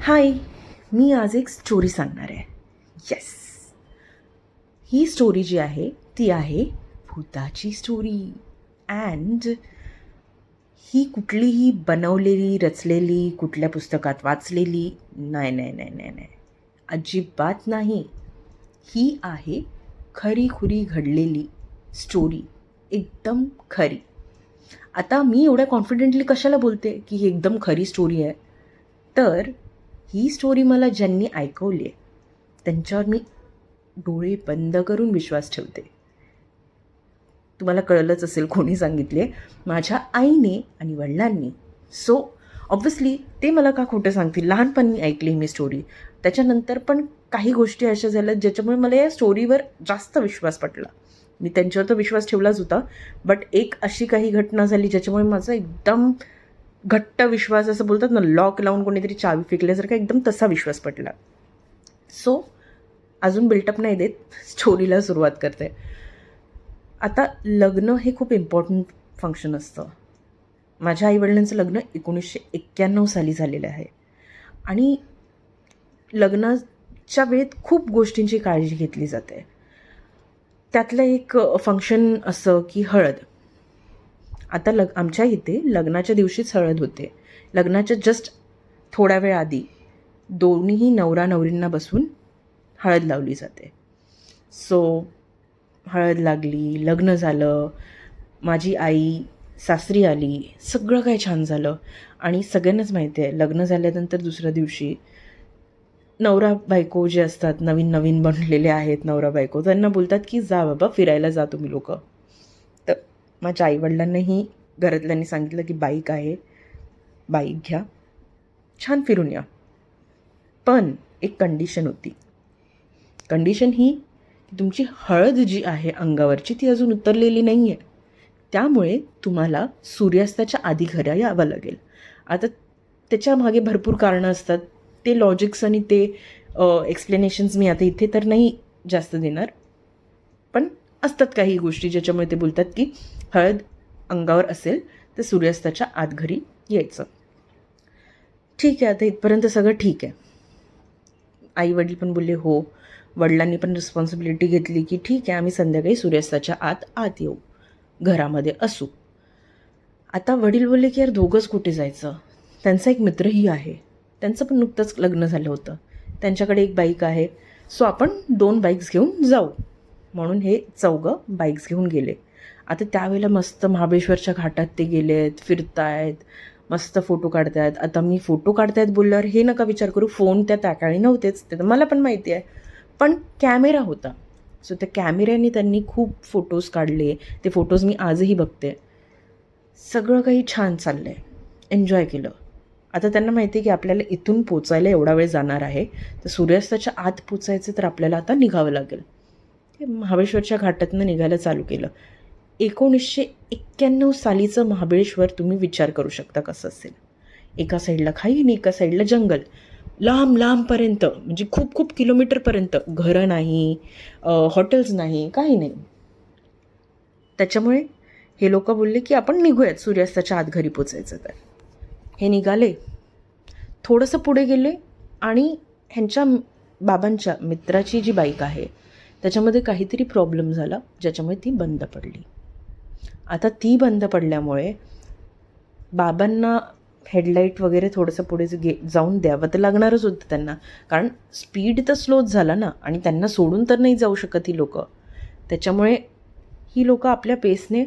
हाय, मी आज एक स्टोरी सांगणार आहे. येस, ही स्टोरी जी आहे ती आहे भूताची स्टोरी. अँड ही कुठलीही बनवलेली रचलेली कुठल्या पुस्तकात वाचलेली नाही नाही नाही नाही नाही, अजिबात नाही. ही आहे खरी घडलेली स्टोरी, एकदम खरी. आता मी एवढ्या कॉन्फिडेंटली कशाला बोलते की ही एकदम खरी स्टोरी आहे? तर ही स्टोरी मला ज्यांनी ऐकवली आहे त्यांच्यावर मी डोळे बंद करून विश्वास ठेवते. तुम्हाला कळलंच असेल कोणी सांगितली आहे, माझ्या आईने आणि वडिलांनी. सो ऑब्व्हियसली ते मला का खोटं सांगतील? लहानपणी ऐकली मी स्टोरी, त्याच्यानंतर पण काही गोष्टी अशा झाल्या ज्याच्यामुळे मला या स्टोरीवर जास्त विश्वास पटला. मी त्यांच्यावर तर विश्वास ठेवलाच होता, बट एक अशी काही घटना झाली ज्याच्यामुळे माझा एकदम घट्ट विश्वास, असं बोलतात ना लॉक लावून कोणीतरी चावी फेकल्यासारखा, एकदम तसा विश्वास पटला. सो अजून बिल्टअप नाही देत, स्टोरीला सुरुवात करते. आता लग्न हे खूप इम्पॉर्टंट फंक्शन असतं. माझ्या आईवडिलांचं लग्न 1991 साली झालेलं आहे आणि लग्नाच्या वेळेत खूप गोष्टींची काळजी घेतली जाते. त्यातलं एक फंक्शन असं की हळद. आता आमच्या इथे लग्नाच्या दिवशीच हळद होते. लग्नाच्या जस्ट थोड्या वेळ आधी दोन्हीही नवरा नवरींना बसून हळद लावली जाते. सो हळद लागली, लग्न झालं, माझी आई सासरी आली, सगळं काही छान झालं. आणि सगळ्यांनाच माहिती आहे लग्न झाल्यानंतर दुसऱ्या दिवशी नवरा बायको जे असतात, नवीन नवीन बनलेले आहेत नवरा बायको, त्यांना बोलतात की जा बाबा फिरायला जा तुम्ही लोक. तर माझ्या आईवडिलांनाही घरातल्यांनी सांगितलं की बाईक आहे, बाईक घ्या, छान फिरून या. पण एक कंडिशन होती. कंडिशन ही की तुमची हळद जी आहे अंगावरची ती अजून उतरलेली नाही आहे, त्यामुळे तुम्हाला सूर्यास्ताच्या आधी घरी यावं लागेल. आता त्याच्यामागे भरपूर कारणं असतात, ते लॉजिक्स आणि ते एक्सप्लेनेशन्स मी आता इथे तर नाही जास्त देणार, पण असतात काही गोष्टी ज्याच्यामुळे ते बोलतात की हळद अंगावर असेल तर सूर्यास्ताच्या आत घरी यायचं. ठीक आहे, आता इथपर्यंत सगळं ठीक आहे. आई वडील पण बोलले हो, वडिलांनी पण रिस्पॉन्सिबिलिटी घेतली की ठीक आहे आम्ही संध्याकाळी सूर्यास्ताच्या आत येऊ, घरामध्ये असू. आता वडील बोलले की यार दोघंच कुठे जायचं, त्यांचा एक मित्रही आहे, त्यांचं पण नुकतंच लग्न झालं होतं, त्यांच्याकडे एक बाईक आहे, सो आपण 2 बाईक्स घेऊन जाऊ. म्हणून हे चौघं बाईक्स घेऊन गेले. आता त्यावेळेला मस्त महाबळेश्वरच्या घाटात ते गेले आहेत, फिरतायत, मस्त फोटो काढतायत. आता मी फोटो काढतायत बोलल्यावर हे नका विचार करू, फोन त्या काळी नव्हतेच, ते तर मला पण माहिती आहे, पण कॅमेरा होता. सो त्या कॅमेऱ्याने त्यांनी खूप फोटोज काढले. ते फोटोज मी आजही बघते. सगळं काही छान चाललं आहे, एन्जॉय केलं. आता त्यांना माहिती आहे की आपल्याला इथून पोचायला एवढा वेळ जाणार आहे, तर सूर्यास्ताच्या आत पोचायचं तर आपल्याला आता निघावं लागेल. ते महाबळेश्वरच्या घाटातनं निघायला चालू केलं. 1991 सालीचं महाबळेश्वर तुम्ही विचार करू शकता कसं असेल. एका साईडला खाई आणि एका साईडला जंगल, लांब लांबपर्यंत, म्हणजे खूप खूप किलोमीटरपर्यंत घरं नाही, हॉटेल्स नाही, काही नाही. त्याच्यामुळे हे लोक बोलले की आपण निघूयात सूर्यास्ताच्या आत घरी पोचायचं. तर हे निघाले, थोडंसं पुढे गेले आणि ह्यांच्या बाबांच्या मित्राची जी बाईक आहे त्याच्यामध्ये काहीतरी प्रॉब्लेम झाला ज्याच्यामुळे ती बंद पडली. आता ती बंद पडल्यामुळे बाबांना हेडलाईट वगैरे थोडंसं पुढे जाऊन द्यावं तर लागणारच होतं त्यांना, कारण स्पीड तर स्लोच झाला ना आणि त्यांना सोडून तर नाही जाऊ शकत ही लोकं. त्याच्यामुळे ही लोकं आपल्या पेसने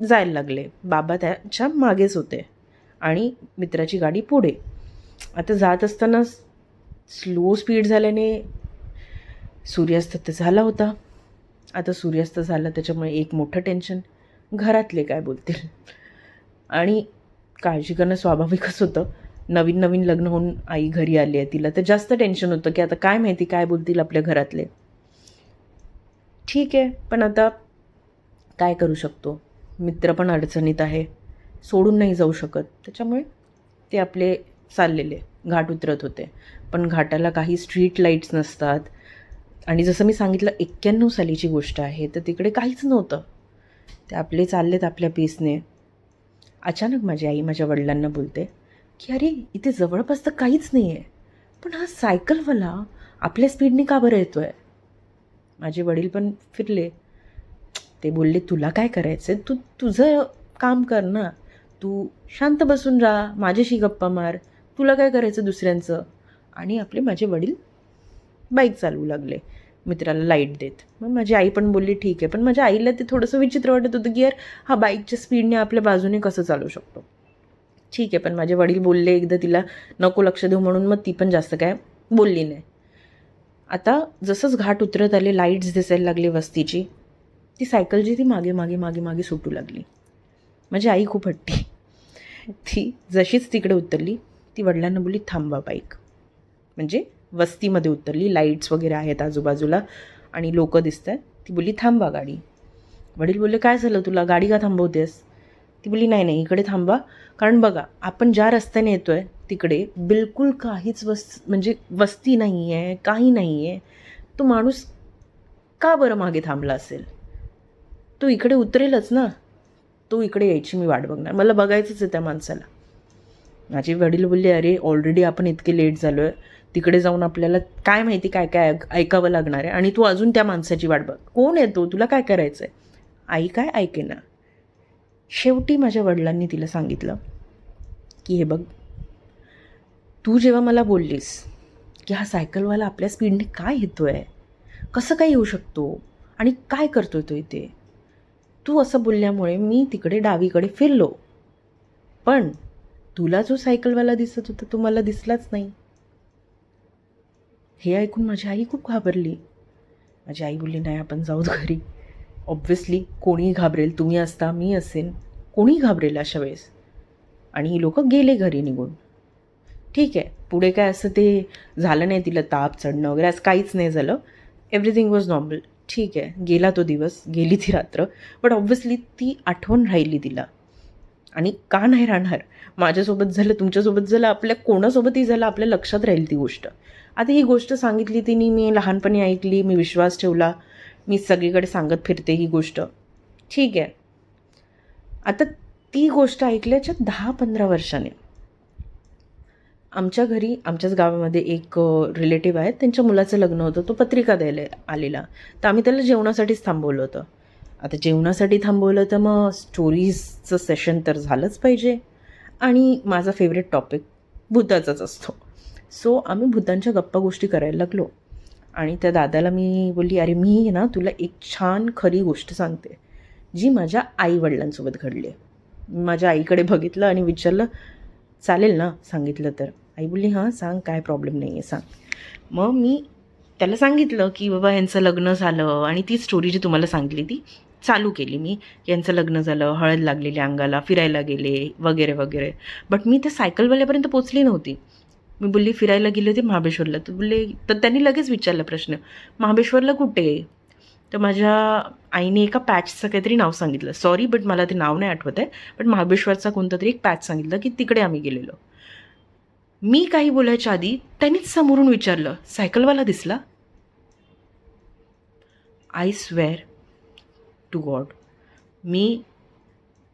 जायला लागले. बाबा त्याच्या मागेच होते आणि मित्राची गाडी पुढे. आता जात असताना स्लो स्पीड झाल्याने सूर्यास्त तर झाला होता. आता सूर्यास्त झाला त्याच्यामुळे एक मोठं टेन्शन, घरातले काय बोलतील, आणि काळजी करणं स्वाभाविकच होतं. नवीन नवीन लग्न होऊन आई घरी आली आहे, तिला तर जास्त टेन्शन होतं की आता काय माहिती काय बोलतील आपल्या घरातले. ठीक आहे, पण आता काय करू शकतो, मित्र पण अडचणीत आहे, सोडून नाही जाऊ शकत. त्याच्यामुळे ते आपले चाललेले घाट उतरत होते. पण घाटाला काही स्ट्रीट लाईट्स नसतात आणि जसं मी सांगितलं 91 सालीची गोष्ट आहे, तर तिकडे काहीच नव्हतं. ते आपले चाललेत आपल्या पेसने. अचानक माझी आई माझ्या वडिलांना बोलते की अरे इथे जवळपास तर काहीच नाही आहे, पण हा सायकलवाला आपल्या स्पीडने का बरं येतो आहे. माझे वडील पण फिरले. ते बोलले तुला काय करायचं, तू तुझं काम कर ना, तू शांत बसून राहा, माझ्याशी गप्पा मार, तुला काय करायचं दुसऱ्यांचं. आणि आपले माझे वडील बाईक चालवू लागले मित्राला लाईट देत. मग माझी आई पण बोलली ठीक आहे, पण माझ्या आईला ते थोडंसं विचित्र वाटत होतं की यार हा बाईकच्या स्पीडने आपल्या बाजूने कसं चालू शकतो. ठीक आहे, पण माझे वडील बोलले एकदा तिला नको लक्ष देऊ म्हणून, मग ती पण जास्त काय बोलली नाही. आता जसंच घाट उतरत आले, लाईट्स दिसायला लागली वस्तीची, ती सायकल जी ती मागे मागे मागे मागे सुटू लागली. माझी आई खूप हट्टी. ती जशीच तिकडे उतरली, ती वडिलांना बोलली थांबवा बाईक. म्हणजे वस्तीमध्ये उतरली, लाईट्स वगैरे आहेत आजूबाजूला आणि लोकं दिसत आहेत. ती बोलली थांबवा गाडी. वडील बोलले काय झालं तुला, गाडी का थांबवतेस. ती बोलली नाही नाही इकडे थांबा, कारण बघा आपण ज्या रस्त्याने येतो आहे तिकडे बिलकुल काहीच म्हणजे वस्ती नाही आहे, काही नाही आहे. तो माणूस का बरं मागे थांबला असेल. तो इकडे उतरेलच ना, तो इकडे यायची मी वाट बघणार, मला बघायचंच आहे त्या माणसाला. माझे वडील बोलले अरे ऑलरेडी आपण इतके लेट झालो आहे, तिकडे जाऊन आपल्याला काय माहिती काय काय ऐकावं लागणार आहे, आणि तू अजून त्या माणसाची वाट बघ. कोण येतो, तुला काय करायचं आहे. आई काय ऐके ना. शेवटी माझ्या वडिलांनी तिला सांगितलं की हे बघ, तू जेव्हा मला बोललीस की हा सायकलवाला आपल्या स्पीडने काय येतो आहे, कसं काय येऊ शकतो आणि काय करतो तो इथे, तू असं बोलल्यामुळे मी तिकडे डावीकडे फिरलो, पण तुला जो सायकलवाला दिसत होता तो मला दिसलाच नाही. हे ऐकून माझी आई खूप घाबरली. माझी आई बोलली नाही आपण जाऊच घरी. ऑब्व्हियसली कोणीही घाबरेल, तुम्ही असता, मी असेन, कोणीही घाबरेल अशा वेळेस. आणि ही लोकं गेले घरी निघून. ठीक आहे, पुढे काय असं ते झालं नाही, तिला ताप चढणं वगैरे असं काहीच नाही झालं. Everything was normal. ठीक आहे, गेला तो दिवस, गेली ती रात्र, बट ऑब्व्हियसली ती आठवण राहिली तिला. आणि का नाही राहणार, माझ्यासोबत झालं, तुमच्यासोबत झालं, आपल्या कोणासोबतही झालं, आपल्या लक्षात राहील ती गोष्ट. आता ही गोष्ट सांगितली तिने, मी लहानपणी ऐकली, मी विश्वास ठेवला, मी सगळीकडे सांगत फिरते ही गोष्ट. ठीक आहे, आता ती गोष्ट ऐकल्याच्या 10-15 वर्षाने आमच्या घरी, आमच्याच गावामध्ये एक रिलेटिव्ह आहेत, त्यांच्या मुलाचं लग्न होतं, तो पत्रिका द्यायला आलेला, तर आम्ही त्याला जेवणासाठीच थांबवलं होतं. आता जेवणासाठी थांबवलं तर मग स्टोरीजचं सेशन तर झालंच पाहिजे, आणि माझा फेवरेट टॉपिक भूताचाच असतो. सो आम्ही भूतांच्या गप्पा गोष्टी करायला लागलो. आणि त्या दादाला मी बोलली अरे मी ना तुला एक छान खरी गोष्ट सांगते जी माझ्या आईवडिलांसोबत घडली आहे. माझ्या आईकडे बघितलं आणि विचारलं चालेल ना सांगितलं तर. आई बोलली हां सांग, काय प्रॉब्लेम नाही आहे, सांग. मग मी त्याला सांगितलं की बाबा यांचं लग्न झालं, आणि ती स्टोरी जी तुम्हाला सांगितली ती चालू केली मी. यांचं लग्न झालं, हळद लागलेली अंगाला, फिरायला गेले वगैरे वगैरे. बट मी त्या सायकलवाल्यापर्यंत पोचली नव्हती. मी बोलली फिरायला गेले होते महाबळेश्वरला. तर बोलले, तर त्यांनी लगेच विचारला प्रश्न, महाबळेश्वरला कुठे. तर माझ्या आईने एका पॅचचं काहीतरी नाव सांगितलं, सॉरी बट मला ते नाव नाही आठवत आहे, बट महाबळेश्वरचा कोणता तरी एक पॅच सांगितलं की तिकडे आम्ही गेलेलो. मी काही बोलायच्या आधी त्यांनीच समोरून विचारलं सायकलवाला दिसला. आय स्वेअर टू गॉड मी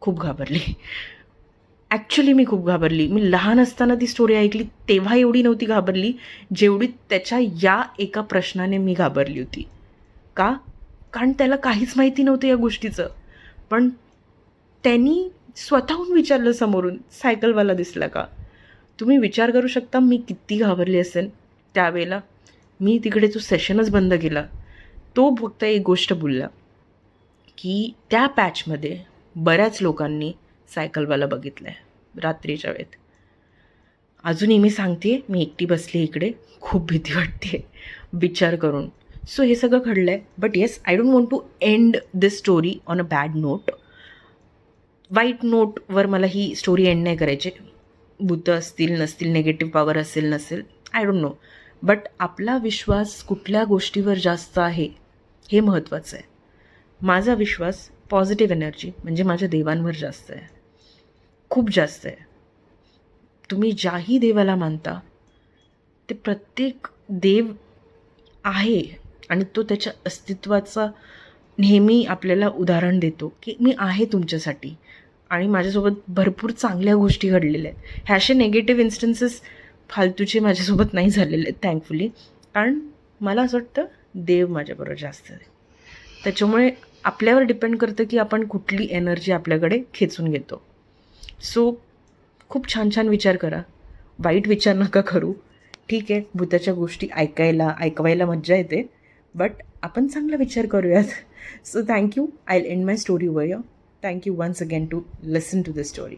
खूप घाबरली. ॲक्च्युली मी खूप घाबरली. मी लहान असताना ती स्टोरी ऐकली तेव्हा एवढी नव्हती घाबरली जेवढी त्याच्या या एका प्रश्नाने मी घाबरली होती. का? कारण त्याला काहीच माहिती नव्हतं या गोष्टीचं, पण त्यांनी स्वतःहून विचारलं समोरून सायकलवाला दिसला का. तुम्ही विचार करू शकता मी किती घाबरली असेल त्यावेळेला. मी तिकडे तो सेशनच बंद केला. तो फक्त एक गोष्ट बोलला की त्या पॅचमध्ये बऱ्याच लोकांनी सायकलवाला बघितलं आहे रात्रीच्या वेळेत. अजूनही मी सांगते, मी एकटी बसली इकडे, खूप भीती वाटते विचार करून. सो हे सगळं घडलं आहे. But yes, I don't want to end this story on a bad note. वाईट नोटवर मला ही स्टोरी एंड नाही करायची. भूतं असतील नसतील, नेगेटिव्ह पॉवर असेल नसेल, आय डोंट नो. बट आपला विश्वास कुठल्या गोष्टीवर जास्त आहे हे महत्त्वाचं आहे. माझा विश्वास पॉझिटिव्ह एनर्जी म्हणजे माझ्या देवांवर जास्त आहे, खूप जास्त आहे. तुम्ही ज्याही देवाला मानता ते प्रत्येक देव आहे, आणि तो त्याच्या अस्तित्वाचा नेहमी आपल्याला उदाहरण देतो की मी आहे तुमच्यासाठी. आणि माझ्यासोबत भरपूर चांगल्या गोष्टी घडलेल्या आहेत. ह्या असे निगेटिव्ह इन्स्टन्सेस फालतूचे माझ्यासोबत नाही झालेले आहेत थँकफुली. कारण मला असं वाटतं देव माझ्याबरोबर जास्त आहे. त्याच्यामुळे आपल्यावर डिपेंड करतं की आपण कुठली एनर्जी आपल्याकडे खेचून घेतो. सो खूप छान छान विचार करा, वाईट विचार नका करू. ठीक आहे, भूताच्या गोष्टी ऐकवायला मज्जा येते, बट आपण चांगला विचार करूयात. So thank you. I end my story over here. Thank you once again to listen to this story.